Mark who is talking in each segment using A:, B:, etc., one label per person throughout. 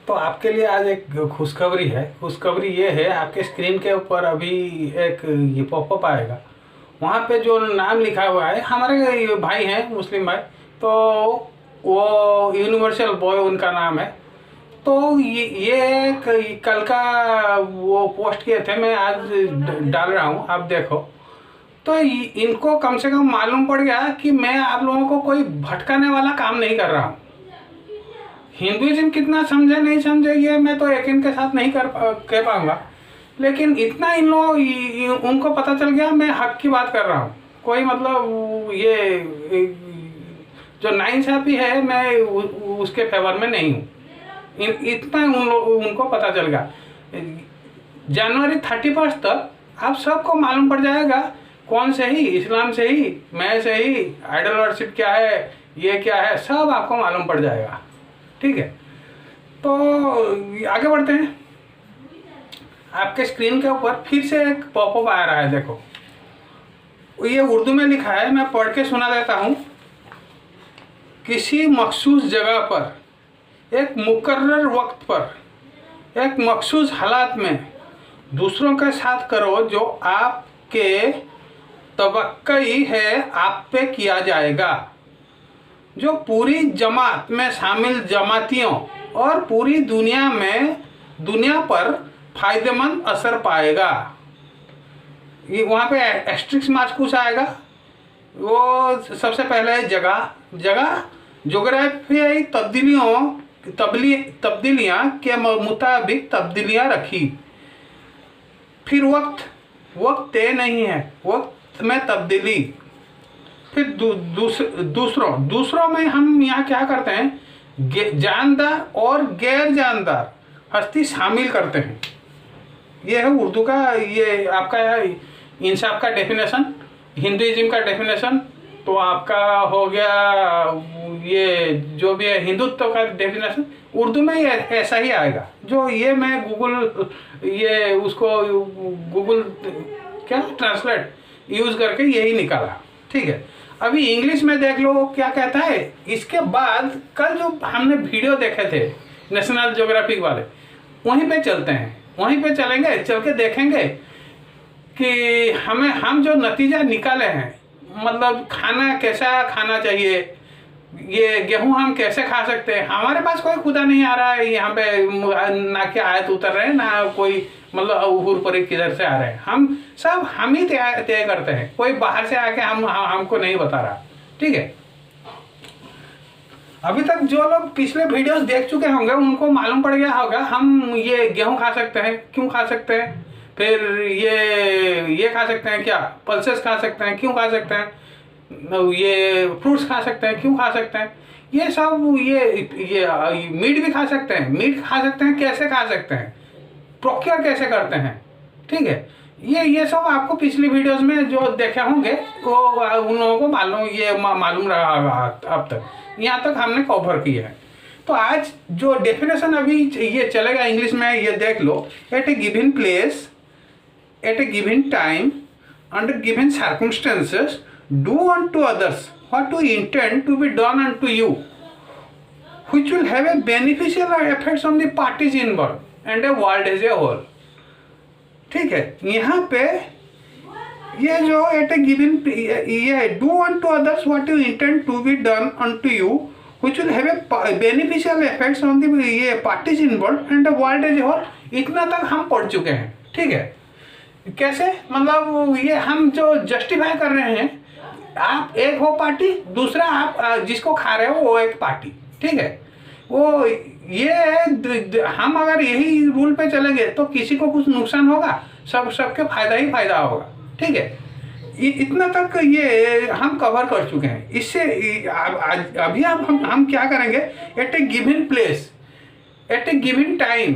A: तो आपके लिए आज एक खुशखबरी है। खुशखबरी ये है, आपके स्क्रीन के ऊपर अभी एक ये पॉपअप आएगा। वहाँ पे जो नाम लिखा हुआ है, हमारे ये भाई हैं मुस्लिम भाई, तो वो यूनिवर्सल बॉय उनका नाम है। तो ये कल का वो पोस्ट किए थे, मैं आज डाल रहा हूँ, आप देखो। तो इनको कम से कम मालूम पड़ गया कि मैं आप लोगों को कोई भटकाने वाला काम नहीं कर रहा हूँ। हिंदुइज्म कितना समझे नहीं समझे ये मैं तो यकीन के साथ नहीं कह पाऊंगा, लेकिन इतना इन लोग उनको पता चल गया मैं हक की बात कर रहा हूँ। कोई मतलब ये जो नाइंसाफ़ी है मैं उसके फेवर में नहीं हूँ। इतना उनको पता चल गया। जनवरी 31 तक आप सबको मालूम पड़ जाएगा कौन सही, इस्लाम सही, मैं सही, आइडल वर्शिप क्या है, ये क्या है, सब आपको मालूम पड़ जाएगा। ठीक है, तो आगे बढ़ते हैं। आपके स्क्रीन के ऊपर फिर से एक पॉपअप आ रहा है, देखो। ये उर्दू में लिखा है, मैं पढ़ के सुना देता हूँ। किसी मखसूस जगह पर, एक मुकर्रर वक्त पर, एक मखसूस हालात में दूसरों के साथ करो जो आपके तवक्कई है आप पे किया जाएगा, जो पूरी जमात में शामिल जमातियों और पूरी दुनिया पर फायदेमंद असर पाएगा। ये वहाँ पे एस्ट्रिक्स मार्क्स कुछ आएगा। वो सबसे पहले जगह जोग्राफियाई तब्दीलियाँ के मुताबिक तब्दीलियाँ रखी। फिर वक्त तय नहीं है, वक्त में तब्दीली। फिर दूसरों में हम यहाँ क्या करते हैं, जानदार और गैर जानदार हस्ती शामिल करते हैं। ये है उर्दू का, ये आपका इंसाफ का डेफिनेशन, हिंदुइज्म का डेफिनेशन। तो आपका हो गया ये जो भी है हिंदुत्व का डेफिनेशन, उर्दू में ये ऐसा ही आएगा। जो ये मैं गूगल क्या ट्रांसलेट यूज़ करके यही निकाला। ठीक है, अभी इंग्लिश में देख लो क्या कहता है। इसके बाद कल जो हमने वीडियो देखे थे नेशनल ज्योग्राफिक वाले, वहीं पे चलते हैं, वहीं पे चलेंगे, चल के देखेंगे कि हम जो नतीजा निकाले हैं, मतलब खाना कैसा खाना चाहिए, ये गेहूं हम कैसे खा सकते हैं। हमारे पास कोई खुदा नहीं आ रहा है यहाँ पे, ना के आयत उतर रहे हैं, ना कोई मतलब ऊपर पर किधर से आ रहे हैं। हम ही तय करते हैं, कोई बाहर से आके हमको नहीं बता रहा। ठीक है, अभी तक जो लोग पिछले वीडियोस देख चुके होंगे उनको मालूम पड़ गया होगा हम ये गेहूं खा सकते हैं, क्यों खा सकते हैं। फिर ये खा सकते हैं, क्या पल्सेस खा सकते हैं, क्यों खा सकते हैं। ये फ्रूट्स खा सकते हैं, क्यों खा सकते हैं। ये सब ये मीट भी खा सकते हैं, कैसे खा सकते हैं, प्रोक्योर कैसे करते हैं। ठीक है, ये सब आपको पिछली वीडियोस में जो देखे होंगे वो उन लोगों को मालूम रहा होगा अब तक, यहाँ तक हमने कवर किया है। तो आज जो डेफिनेशन अभी ये चलेगा इंग्लिश में, ये देख लो। At a given place, at a given time, under given circumstances, do unto others what you intend to be done unto you, which will have a beneficial effects on the parties involved and a world as a whole। ठीक है, यहाँ पे ये जो eight a given ये do unto others what you intend to be done unto you, which will have a beneficial effects on the ये parties involved and a world as a whole, इतना तक हम पढ़ चुके हैं। ठीक है, कैसे मतलब ये हम जो जस्टिफाई कर रहे हैं, आप एक हो पार्टी, दूसरा आप जिसको खा रहे हो वो एक पार्टी। ठीक है, वो ये हम अगर यही रूल पे चलेंगे तो किसी को कुछ नुकसान होगा, सबके फायदा ही फायदा होगा। ठीक है, इतना तक ये हम कवर कर चुके हैं। इससे अभी हम क्या करेंगे, at a given place, at a given time,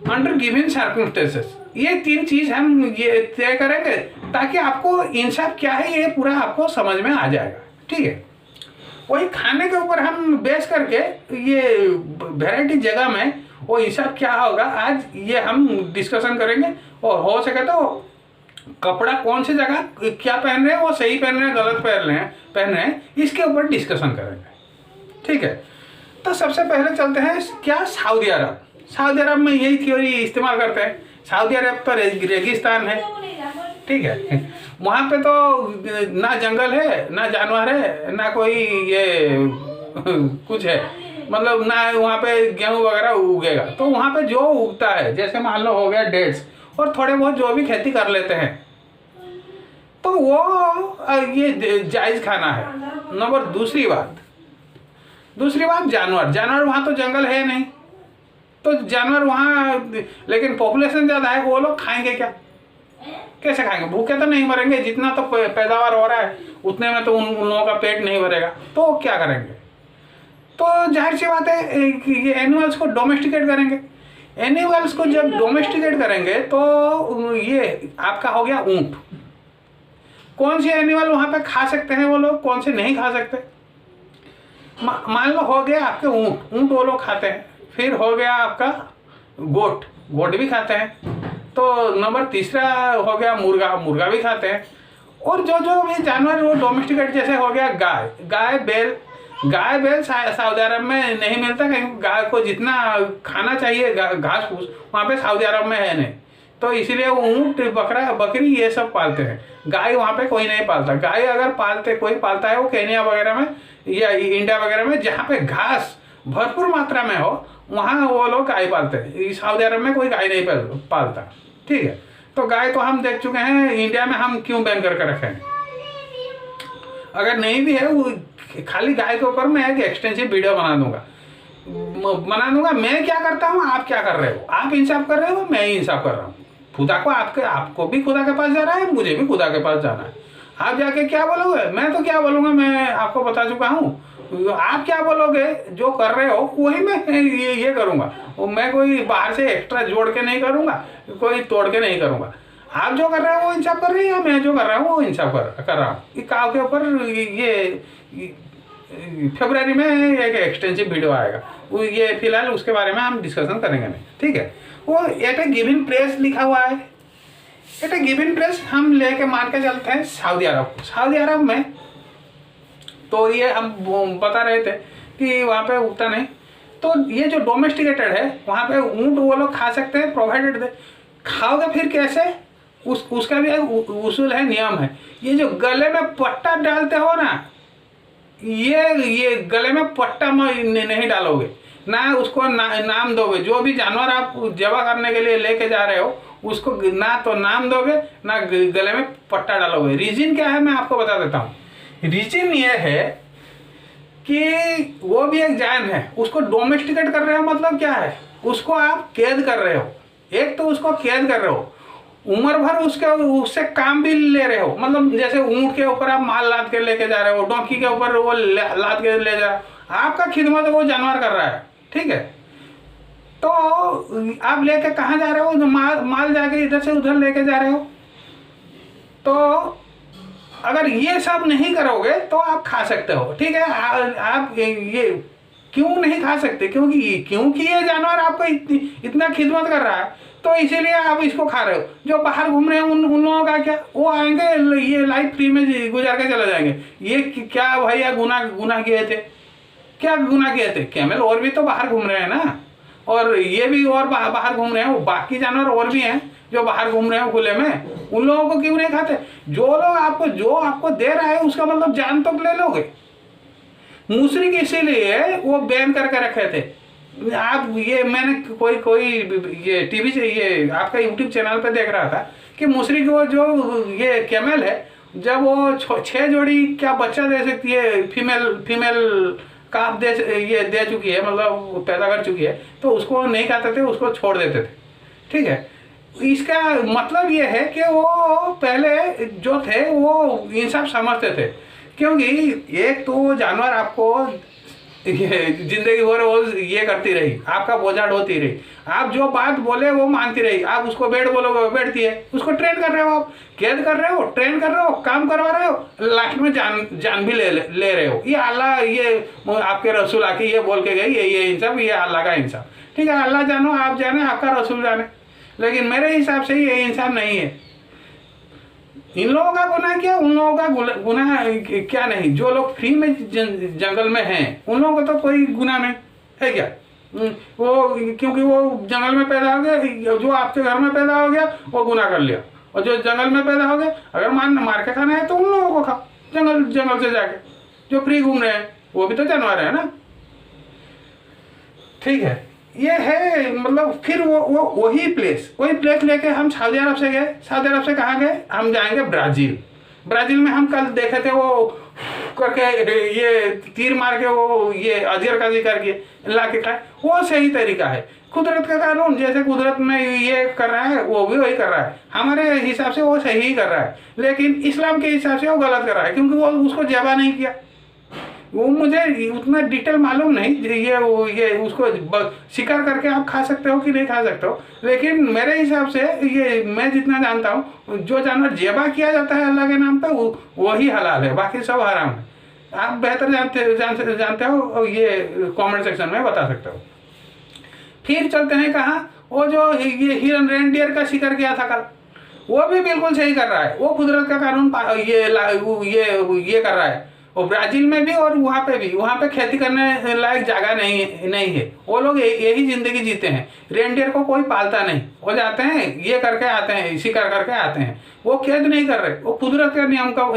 A: under given circumstances, ये तीन चीज हम ये तय करेंगे ताकि आपको इंसाफ क्या है ये पूरा आपको समझ में आ जाएगा। ठीक है, वही खाने के ऊपर हम बेस करके ये वैरायटी जगह में वो इंसाफ क्या होगा आज ये हम डिस्कशन करेंगे। और हो सके तो कपड़ा कौन सी जगह क्या पहन रहे हैं, वो सही पहन रहे हैं, गलत पहन रहे हैं, इसके ऊपर डिस्कशन करेंगे। ठीक है, तो सबसे पहले चलते हैं क्या, सऊदी अरब। सऊदी अरब में यही थ्योरी इस्तेमाल करते हैं। सऊदी अरब तो रेगिस्तान है, ठीक है, वहाँ पे तो ना जंगल है, ना जानवर है, ना कोई ये कुछ है, मतलब ना वहाँ पे गेहूँ वगैरह उगेगा। तो वहाँ पे जो उगता है, जैसे मान लो हो गया डेट्स और थोड़े बहुत जो भी खेती कर लेते हैं, तो वो ये जायज़ खाना है। नंबर दूसरी बात जानवर वहाँ तो जंगल है नहीं, तो जानवर वहाँ, लेकिन पॉपुलेशन ज़्यादा है, वो लोग खाएंगे क्या, कैसे खाएंगे? भूखे तो नहीं मरेंगे, जितना तो पैदावार हो रहा है उतने में तो उन लोगों का पेट नहीं भरेगा, तो क्या करेंगे? तो जाहिर सी बात है ये एनिमल्स को डोमेस्टिकेट करेंगे। एनिमल्स को जब डोमेस्टिकेट करेंगे तो ये आपका हो गया ऊँट। कौन से एनिमल वहाँ पे खा सकते हैं वो लोग, कौन से नहीं खा सकते? मान लो हो गया आपके ऊँट वो लोग खाते हैं। फिर हो गया आपका गोट भी खाते हैं। तो नंबर तीसरा हो गया मुर्गा भी खाते हैं। और जो भी जानवर वो डोमेस्टिकेट, जैसे हो गया गाय बैल सऊदी अरब में नहीं मिलता, कहीं गाय को जितना खाना चाहिए घास फूस वहाँ पे सऊदी अरब में है नहीं, तो इसीलिए वो ऊँट बकरी ये सब पालते हैं। गाय वहाँ पे कोई नहीं पालता। गाय अगर कोई पालता है वो केन्या वगैरह में या इंडिया वगैरह में, जहाँ पे घास भरपूर मात्रा में हो वहाँ वो लोग गाय पालते हैं। सऊदी अरब में कोई गाय नहीं पालता, ठीक है। तो गाय तो हम देख चुके हैं इंडिया में, हम क्यों बैन करके रखे हैं। अगर नहीं भी है वो, खाली गाय के ऊपर मैं एक एक्सटेंसिव वीडियो बना दूंगा। मैं क्या करता हूँ, आप क्या कर रहे हो, आप इंसाफ कर रहे हो, मैं ही इंसाफ कर रहा हूँ। खुदा को आपको भी खुदा के पास जाना है, मुझे भी खुदा के पास जाना है। आप जाके क्या बोलोगे? मैं तो क्या बोलूँगा, मैं आपको बता चुका हूँ। आप क्या बोलोगे, जो कर रहे हो वही मैं ये करूँगा। मैं कोई बाहर से एक्स्ट्रा जोड़ के नहीं करूँगा, कोई तोड़ के नहीं करूँगा। आप जो कर रहे हो वो इंसाफ कर रही है, मैं जो कर रहा हूँ वो इंसाफ कर रहा हूँ। ये काव के ऊपर ये फरवरी में एक एक्सटेंसिव वीडियो आएगा, वो ये फिलहाल उसके बारे में हम डिस्कशन करेंगे नहीं, ठीक है। वो एट ए गिवन प्लेस लिखा हुआ है। एट ए गिवन प्लेस हम लेके मान के चलते हैं सऊदी अरब में, तो ये हम बता रहे थे कि वहाँ पे उगता नहीं। तो ये जो डोमेस्टिकेटेड है वहाँ पे ऊँट वो लोग खा सकते हैं, प्रोवाइडेड दे। खाओगे फिर कैसे, उसका भी एक उसूल है, नियम है। ये जो गले में पट्टा डालते हो ना, ये गले में पट्टा नहीं डालोगे ना, उसको नाम दोगे। जो भी जानवर आप जबा करने के लिए लेके जा रहे हो उसको ना तो नाम दोगे ना गले में पट्टा डालोगे। रीजन क्या है मैं आपको बता देता हूँ। रीजन ये है कि वो भी एक जान है, उसको डोमेस्टिकेट कर रहे हो, मतलब क्या है, उसको आप कैद कर रहे हो। एक तो उसको कैद कर रहे हो, उम्र भर उससे काम भी ले रहे हो। मतलब जैसे ऊँट के ऊपर आप माल लाद के लेके जा रहे हो, डोंकी के ऊपर वो लाद के ले जा रहे हो, आपका खिदमत वो जानवर कर रहा है, ठीक है। तो आप लेके कहाँ जा रहे हो, माल जाके इधर से उधर लेके जा रहे हो। तो अगर ये सब नहीं करोगे तो आप खा सकते हो, ठीक है। आप ये क्यों नहीं खा सकते, क्योंकि ये जानवर आपको इतना खिदमत कर रहा है, तो इसीलिए आप इसको खा रहे हो। जो बाहर घूम रहे हैं उन लोगों का क्या, वो आएंगे ये लाइफ फ्री में गुजार के चले जाएंगे। ये क्या भैया गुनाह किए थे, क्या गुनाह किए थे? कैमल और भी तो बाहर घूम रहे हैं ना, और ये भी और बाहर घूम रहे हैं, वो बाकी जानवर और भी हैं जो बाहर घूम रहे हैं खुले में। उन लोगों को क्यों नहीं खाते? जो आपको दे रहा है उसका मतलब जान तो ले लोगे। मुशरिक इसीलिए वो बैन करके रखे थे। आप ये मैंने कोई ये टीवी से ये आपका यूट्यूब चैनल पे देख रहा था कि मुशरिक वो जो ये कैमल है, जब वो 6 जोड़ी क्या बच्चा दे सकती है, फीमेल काफ दे चुकी है, मतलब पैदा कर चुकी है, तो उसको नहीं खाते थे, उसको छोड़ देते थे, ठीक है। इसका मतलब ये है कि वो पहले जो थे वो इंसाफ समझते थे, क्योंकि एक तो जानवर आपको जिंदगी भर वो ये करती रही, आपका बोझा ढोती रही, आप जो बात बोले वो मानती रही, आप उसको बैठ बोलोगे वो बैठती है। उसको ट्रेन कर रहे हो, आप कैद कर रहे हो, ट्रेन कर रहे हो, काम करवा रहे हो, लास्ट में जान भी ले रहे हो। ये अल्लाह, ये आपके रसूल आके ये बोल के गई, ये इंसाफ, ये अल्लाह का इंसाफ, ठीक है। अल्लाह जानो, आप जाने, आपका रसूल जाने, लेकिन मेरे हिसाब से ये इंसाफ नहीं है। इन लोगों का गुनाह क्या, उन लोगों का गुनाह क्या नहीं। जो लोग फ्री में जंगल में हैं उन लोगों को तो कोई गुनाह नहीं है क्या? वो क्योंकि वो जंगल में पैदा हो गया, जो आपके घर में पैदा हो गया वो गुनाह कर लिया, और जो जंगल में पैदा हो गया अगर मार के खाना है तो उन लोगों को खाओ, जंगल से जाके जो फ्री घूम रहे हैं, वो भी तो जानवर है ना। ठीक है, ये है मतलब। फिर वो वही प्लेस लेके हम सऊदी अरब से गए। सऊदी अरब से कहाँ गए? हम जाएंगे ब्राज़ील में हम कल देखे थे वो करके, ये तीर मार के वो ये अजगर का जिक्र किए ला के खाए, वो सही तरीका है। कुदरत का कानून, जैसे कुदरत में ये कर रहा है वो भी वही कर रहा है, हमारे हिसाब से वो सही ही कर रहा है, लेकिन इस्लाम के हिसाब से वो गलत कर रहा है, क्योंकि वो उसको ज़बह नहीं किया। वो मुझे उतना डिटेल मालूम नहीं, ये उसको शिकार करके आप खा सकते हो कि नहीं खा सकते हो, लेकिन मेरे हिसाब से ये मैं जितना जानता हूँ, जो जानवर ज़बह किया जाता है अल्लाह के नाम पे वही हलाल है, बाकी सब हराम है। आप बेहतर जानते हो, ये कमेंट सेक्शन में बता सकते हो। फिर चलते हैं कहाँ, वो जो ये हिरन रेनडियर का शिकार किया था कल, वो भी बिल्कुल सही कर रहा है, वो कुदरत का कानून ये कर रहा है। वो ब्राज़ील में भी और वहाँ पे खेती करने लायक जगह नहीं है, वो लोग यही जिंदगी जीते हैं। रेनडियर को कोई पालता नहीं, वो जाते हैं ये करके आते हैं, शिकार करके आते हैं, वो खेत नहीं कर रहे, वो कुदरत के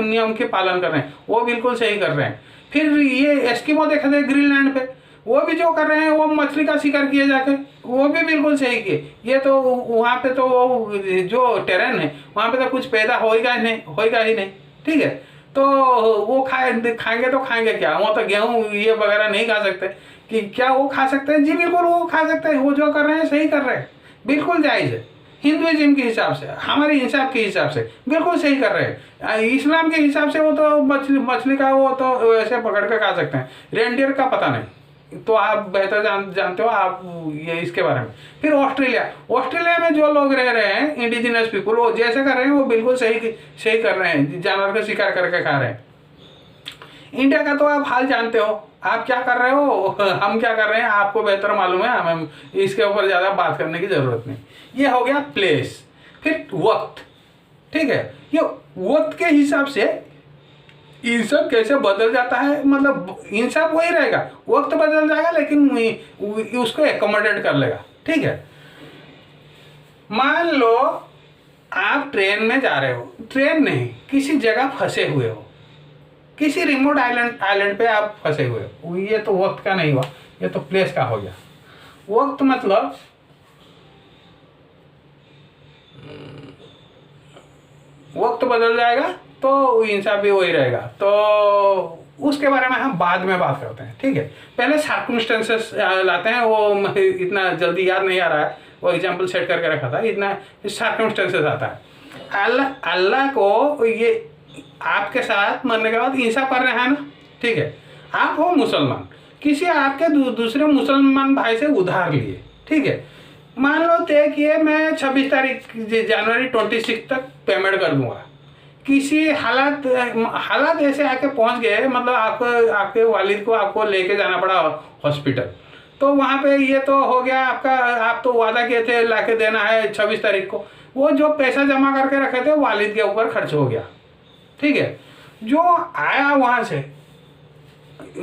A: नियम के पालन कर रहे हैं, वो बिल्कुल सही कर रहे हैं। फिर ये एस्किमो देखे थे ग्रीनलैंड पे, वो भी जो कर रहे हैं वो मछली का शिकार किए जाके, वो भी बिल्कुल सही किए। ये तो वहाँ पे तो वो जो टेरेन है वहाँ पे तो कुछ पैदा होएगा ही नहीं। ठीक है, तो वो खाएंगे तो खाएंगे क्या? वो तो गेहूँ ये वगैरह नहीं खा सकते, कि क्या वो खा सकते हैं? जी बिल्कुल वो खा सकते हैं, वो जो कर रहे हैं सही कर रहे हैं, बिल्कुल जायज़ है। हिंदुइज्म के हिसाब से, हमारे हिसाब के हिसाब से बिल्कुल सही कर रहे हैं। इस्लाम के हिसाब से वो तो मछली का वो तो ऐसे पकड़ कर खा सकते हैं, रेनडियर का पता नहीं, तो आप बेहतर जानते हो आप ये इसके बारे में। फिर ऑस्ट्रेलिया में जो लोग रह रहे हैं इंडिजिनस पीपुल, वो जैसे कर रहे हैं वो बिल्कुल सही कर रहे हैं, जानवर का शिकार करके खा रहे हैं। इंडिया का तो आप हाल जानते हो, आप क्या कर रहे हो, हम क्या कर रहे हैं, आपको बेहतर मालूम है, हमें इसके ऊपर ज़्यादा बात करने की ज़रूरत नहीं। ये हो गया प्लेस। फिर वक्त, ठीक है, ये वक्त के हिसाब से इंसान कैसे बदल जाता है, मतलब इंसान वही रहेगा, वक्त बदल जाएगा लेकिन उसको एकोमोडेट कर लेगा। ठीक है, मान लो आप ट्रेन में जा रहे हो, ट्रेन नहीं किसी जगह फंसे हुए हो, किसी रिमोट आइलैंड पे आप फंसे हुए हो, ये तो वक्त का नहीं हुआ, ये तो प्लेस का हो गया। वक्त मतलब वक्त बदल जाएगा तो इंसान भी वही रहेगा, तो उसके बारे में हम बाद में बात करते हैं। ठीक है, पहले सर्कमस्टेंसेस लाते हैं, वो इतना जल्दी याद नहीं आ रहा है, वो एग्जांपल सेट करके रखा था, इतना सर्कमस्टेंसेस आता है। अल्लाह को ये आपके साथ मरने के बाद इंसाफ कर रहे हैं ना। ठीक है, आप हो मुसलमान, किसी आपके दूसरे मुसलमान भाई से उधार लिए, ठीक है, मान लो तय किए मैं 26 तारीख जनवरी 26 तक पेमेंट कर दूंगा। किसी हालात ऐसे आके पहुंच गए, मतलब आपके वालिद को आपको लेके जाना पड़ा हॉस्पिटल, तो वहाँ पे ये तो हो गया आपका, आप तो वादा किए थे लाके देना है 26 तारीख को, वो जो पैसा जमा करके रखे थे वालिद के ऊपर खर्च हो गया। ठीक है, जो आया वहाँ से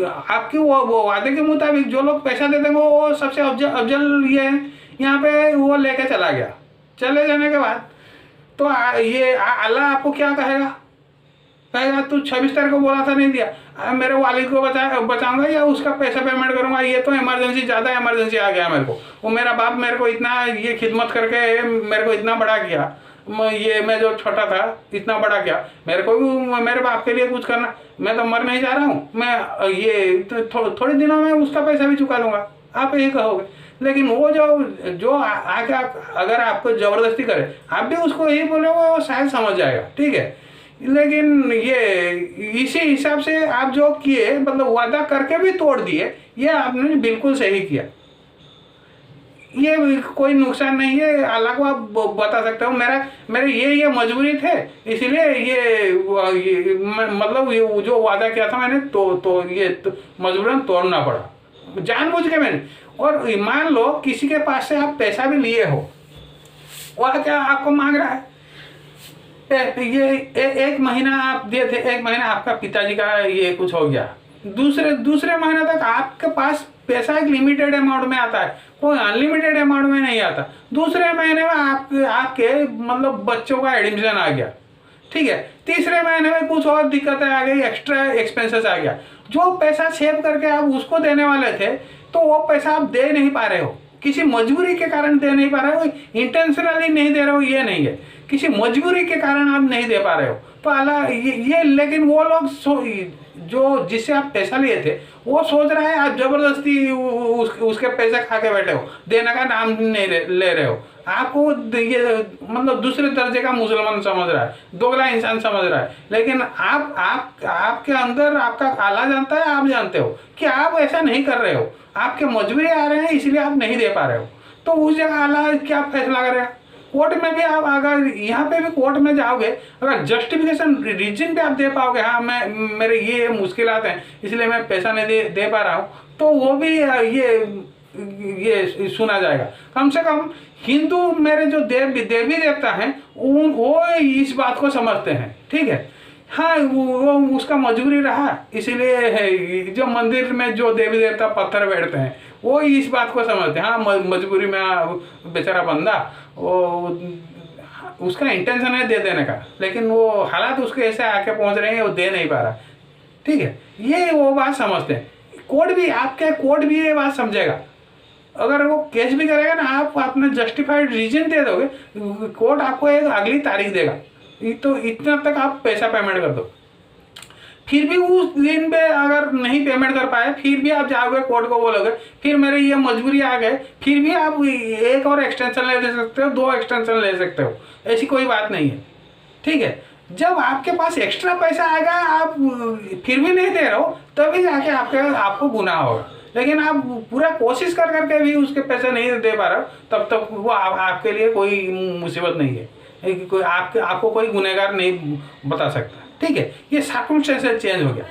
A: आपके वो वादे के मुताबिक जो लोग पैसा दे देंगे वो सबसे अफजल ये है, यहाँ पे वो लेके चला गया। चले जाने के बाद तो अल्लाह आपको क्या कहेगा तू 26 तारीख को बोला था नहीं दिया, मेरे वालिद को बचाऊंगा या उसका पैसा पेमेंट करूंगा, ये तो इमरजेंसी, ज़्यादा इमरजेंसी आ गया मेरे को, वो मेरा बाप मेरे को इतना ये खिदमत करके मेरे को इतना बड़ा किया, मैं जो छोटा था इतना बड़ा किया, मेरे को भी मेरे बाप के लिए कुछ करना, मैं तो मर नहीं जा रहा हूँ, मैं ये तो थोड़े दिनों में उसका पैसा भी चुका लूँगा, आप यही कहोगे। लेकिन वो जो आके अगर आपको ज़बरदस्ती करे आप भी उसको यही बोलोगे, वो शायद समझ जाएगा। ठीक है, लेकिन ये इसी हिसाब से आप जो किए, मतलब वादा करके भी तोड़ दिए, ये आपने बिल्कुल सही किया, ये कोई नुकसान नहीं है। अल्लाह को आप बता सकते हो मेरे ये मजबूरी थे, इसलिए ये मतलब ये जो वादा किया था मैंने तो ये मजबूरन तोड़ना पड़ा जानबूझ के मैंने। और मान लो किसी के पास से आप पैसा भी लिए हो, वह क्या आपको मांग रहा है, ये एक महीना आप दिए थे, एक महीना आपका पिताजी का ये कुछ हो गया, दूसरे दूसरे महीने तक आपके पास पैसा एक लिमिटेड अमाउंट में आता है, कोई अनलिमिटेड अमाउंट में नहीं आता। दूसरे महीने में आपके मतलब बच्चों का एडमिशन आ गया, ठीक है। तीसरे महीने में कुछ और दिक्कतें आ गई, एक्स्ट्रा एक्सपेंसेस आ गया। जो पैसा सेव करके आप उसको देने वाले थे, तो वो पैसा आप दे नहीं पा रहे हो, किसी मजबूरी के कारण दे नहीं पा रहे हो। इंटेंशनली नहीं दे रहे हो ये नहीं है, किसी मजबूरी के कारण आप नहीं दे पा रहे हो। तो अल्लाह ये लेकिन वो लोग जो जिससे आप पैसा लिए थे वो सोच रहा है आप जबरदस्ती उसके पैसे खा के बैठे हो, देने का नाम नहीं ले रहे हो। आपको ये मतलब दूसरे दर्जे का मुसलमान समझ रहा है, दोगला इंसान समझ रहा है। लेकिन आपके अंदर आपका आला जानता है, आप जानते हो कि आप ऐसा नहीं कर रहे हो, आपके मजबूरी आ रहे हैं इसलिए आप नहीं दे पा रहे हो। तो उस जगह आला क्या फैसला करेगा? कोर्ट में भी आप अगर यहाँ पे भी कोर्ट में जाओगे, अगर जस्टिफिकेशन रीजन भी आप दे पाओगे, हाँ मैं मेरे ये मुश्किलात हैं इसलिए मैं पैसा नहीं दे पा रहा हूँ, तो वो भी ये सुना जाएगा। कम से कम हिंदू मेरे जो देवी देवता हैं वो इस बात को समझते हैं, ठीक है। हाँ वो उसका मजबूरी रहा, इसीलिए जो मंदिर में जो देवी देवता पत्थर बैठते हैं वो इस बात को समझते हैं, हाँ मजबूरी में बेचारा बंदा वो उसका इंटेंशन है दे देने का, लेकिन वो हालात उसके ऐसे आके पहुंच रहे हैं वो दे नहीं पा रहा, ठीक है। ये वो बात समझते हैं। कोर्ट भी ये बात समझेगा। अगर वो केस भी करेगा ना, आप अपने जस्टिफाइड रीजन दे दोगे, कोर्ट आपको एक अगली तारीख देगा, तो इतना तक आप पैसा पेमेंट कर दो। फिर भी उस दिन पे अगर नहीं पेमेंट कर पाए, फिर भी आप जाओगे कोर्ट को बोलोगे फिर मेरे ये मजबूरी आ गए, फिर भी आप एक और एक्सटेंशन ले सकते हो, 2 एक्सटेंशन ले सकते हो, ऐसी कोई बात नहीं है, ठीक है। जब आपके पास एक्स्ट्रा पैसा आएगा, आप फिर भी नहीं दे रहे हो, तभी जाके आपको गुनाह होगा। लेकिन आप पूरा कोशिश कर करके भी उसके पैसे नहीं दे पा रहे हो, तब तक वो आपके लिए कोई मुसीबत नहीं है, कोई आपको कोई गुनहगार नहीं बता सकता, ठीक है। ये सर्कमस्टेंसेस चेंज हो गया।